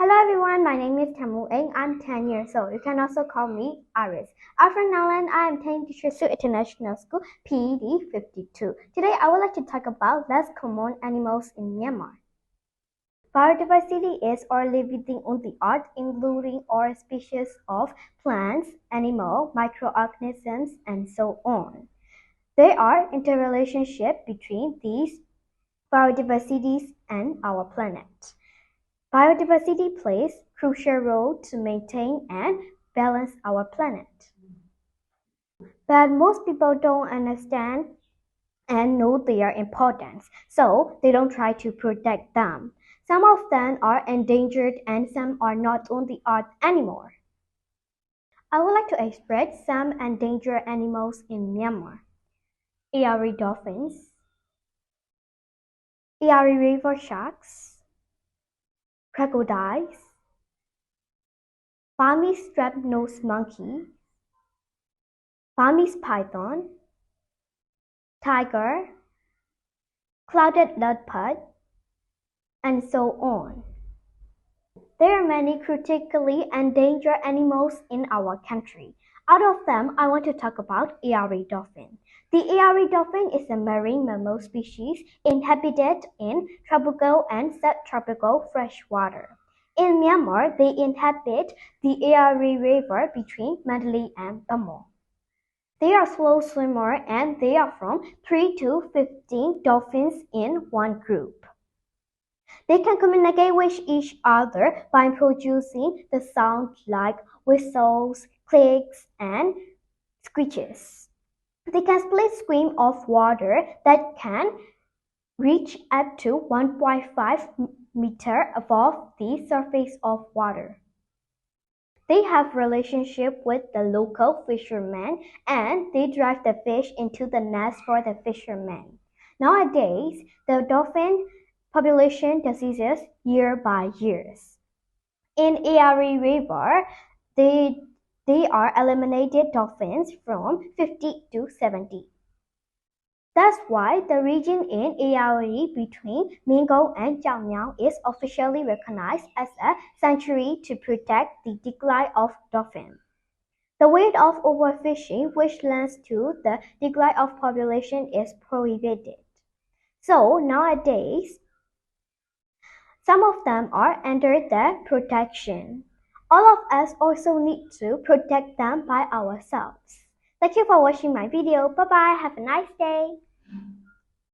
Hello everyone, my name is Tamu Eng. I'm 10 years old. You can also call me Iris. I'm from Nagaland. I am attending Teacher Su International School, PED 52. Today I would like to talk about less common animals in Myanmar. Biodiversity is or living on the earth, including all species of plants, animals, microorganisms, and so on. There are interrelationships between these biodiversities and our planet. Biodiversity plays a crucial role to maintain and balance our planet. But most people don't understand and know their importance, so they don't try to protect them. Some of them are endangered and some are not on the earth anymore. I would like to express some endangered animals in Myanmar. Erie dolphins, Erie river sharks, crocodiles, Burmese strap-nosed monkey, Burmese python, tiger, clouded leopard, and so on. There are many critically endangered animals in our country. Out of them, I want to talk about Erie dolphin. The Erie dolphin is a marine mammal species inhabited in tropical and subtropical freshwater. In Myanmar, they inhabit the Erie River between Mandalay and Bamor. They are slow swimmers and there are from 3 to 15 dolphins in one group. They can communicate with each other by producing the sound like whistles, clicks, and screeches. They can split streams of water that can reach up to 1.5 meters above the surface of water. They have relationship with the local fishermen and they drive the fish into the nest for the fishermen. Nowadays, the dolphin population decreases year by year. In Erie River, they are eliminated dolphins from 50 to 70. That's why the region in Erie between Mingo and Jiangmiao is officially recognized as a sanctuary to protect the decline of dolphins. The weight of overfishing, which leads to the decline of population, is prohibited. So nowadays, some of them are under the protection. All of us also need to protect them by ourselves. Thank you for watching my video. Bye bye. Have a nice day.